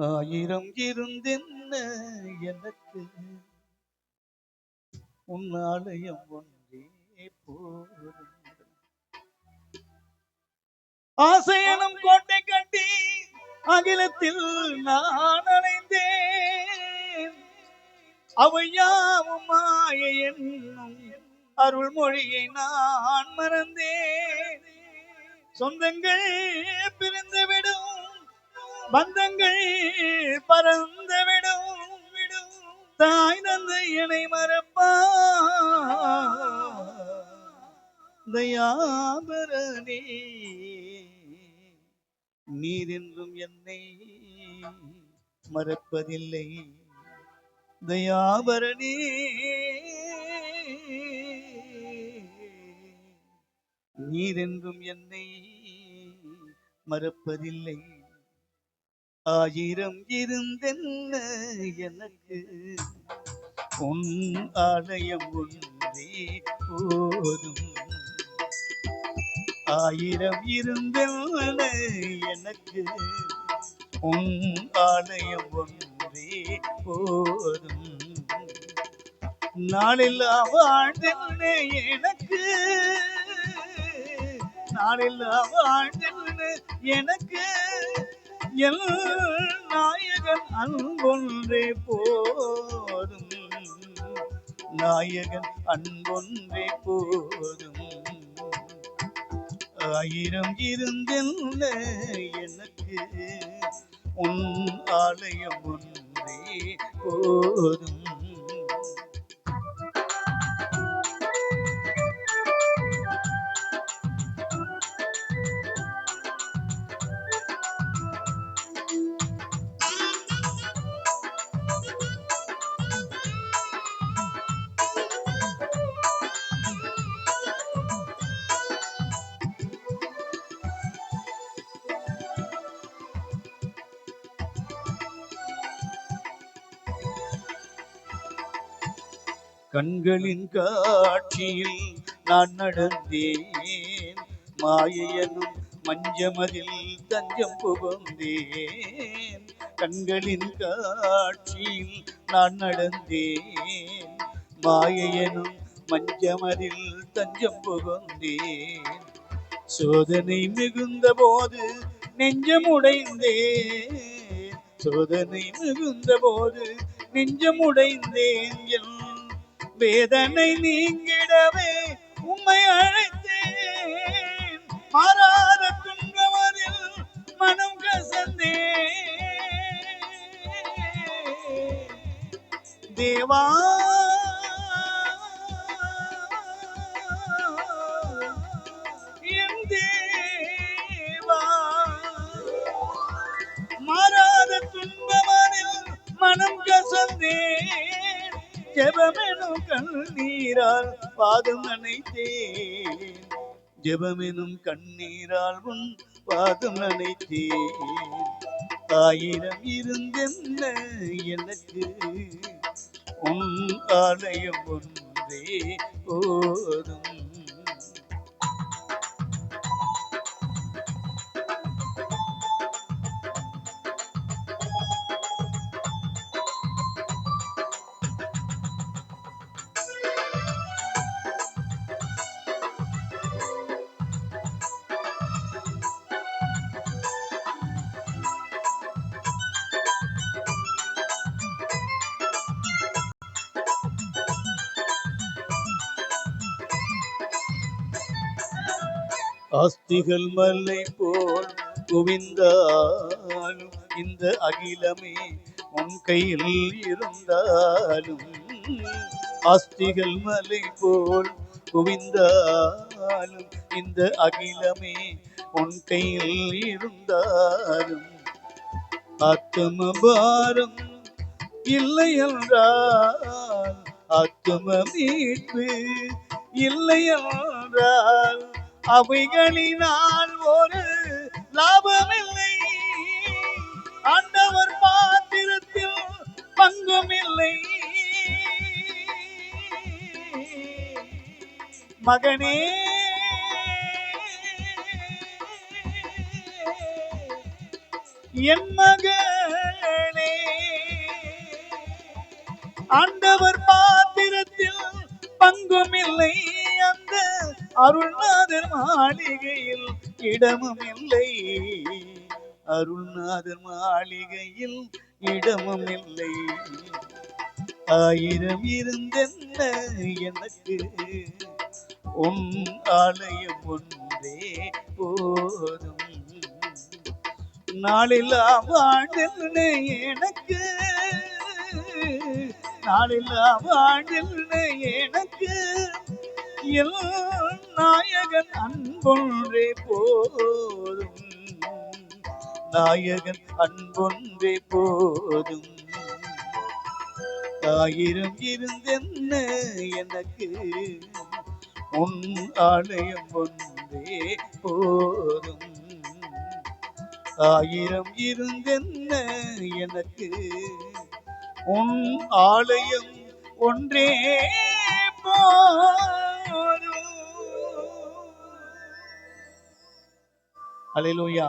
ஆயிரம் இருந்தென்ன எனக்கு உன் ஆலயம் ஒன்றே போதும். ஆசையனும் கோட்டை கட்டி அகிலத்தில் நான் அடைந்தேன். அவையாவும் மாய என்னும் அருள்மொழியை நான் மறந்தேன். சொந்தங்கள் பிரிந்துவிடும், பந்தங்கள் பறந்துவிடும், தாய் தந்தை என்னை மறப்பா தயாபரணி நீர் என்றும் என்னை மறப்பதில்லை. தயாபரணி நீர் என்றும் என்னை மறப்பதில்லை. ஆயிரம் இருந்தென்ன எனக்கு உன் ஆலயம் ஒன்றே போதும். ஆயிரம் இருந்தென்ன எனக்கு உன் ஆலயம் ஒன்றே போதும். நாளெல்லா வாழ்ந்தென்ன எனக்கு, நாளெல்லா வாழ்ந்தென்ன எனக்கு எல் நாயகன் அன்பொன்றே போதும். நாயகன் அன்பொன்றே போதும். ஆயிரம் இருந்தென்ன எனக்கு உன் ஆலயம் ஒன்றே போதும். கண்களின் காட்சியில் நான் நடந்தேன், மாயையனும் மஞ்சமதில் தஞ்சம் புகுந்தேன். கண்களின் காட்சியில் நான் நடந்தேன், மாயையனும் மஞ்சமதில் தஞ்சம் புகுந்தேன். சோதனை மிகுந்த போது நெஞ்சம் உடைந்தேன், சோதனை மிகுந்த போது நெஞ்சம் உடைந்தேன். என் வேதனை நீங்கிடவே உம்மை அழைத்தேன், மாறாத துன்பமதில் மனம் கசந்தேன். தேவா என் தேவா, மாறாத துன்பமதில் மனம் கசந்தேன். ஜெபமெனும் கண்ணீரால் பாதம் நனைத்தேன், ஜெபமெனும் கண்ணீரால் உன் பாதம் நனைத்தேன். ஆயிரம் இருந்தென்ன எனக்கு உன் ஆலயம் ஒன்றே போதும். ஆஸ்திகள் மலை போல் குவிந்தாலும் இந்த அகிலமே உன் கையில் இருந்தாலும், ஆஸ்திகள் மலை போல் குவிந்தாலும் இந்த அகிலமே உன் கையில் இருந்தாலும், ஆத்தும பாரம் இல்லை என்றால், ஆத்தும மீட்பு இல்லை என்றால், அவைகளினால் ஒரு லாபமில்லை. ஆண்டவர் பாத்திரத்தில் பங்குமில்லை. மகனே என் மகனே, ஆண்டவர் பாத்திரத்தில் பங்கும் இல்லை, அந்த அருள்நாதர் மாளிகையில் இடமும் இல்லை. அருள்நாதர் மாளிகையில் இடமும் இல்லை. ஆயிரம் இருந்தென்ன எனக்கு, உன் ஆலயம் ஒன்றே போதும். நாளெல்லாம் வாழ்ந்தென்ன எனக்கு, நாளெல்லாம் வாழ்ந்தென்ன எனக்கு, என் நாயகன் அன்பொன்றே போதும். நாயகன் அன்பொன்றே போதும். ஆயிரம் இருந்தென்ன எனக்கு, உன் ஆலயம் ஒன்றே போதும். ஆயிரம் இருந்தென்ன எனக்கு, உன் ஆலயம் ஒன்றே போதும். அல்லேலூயா.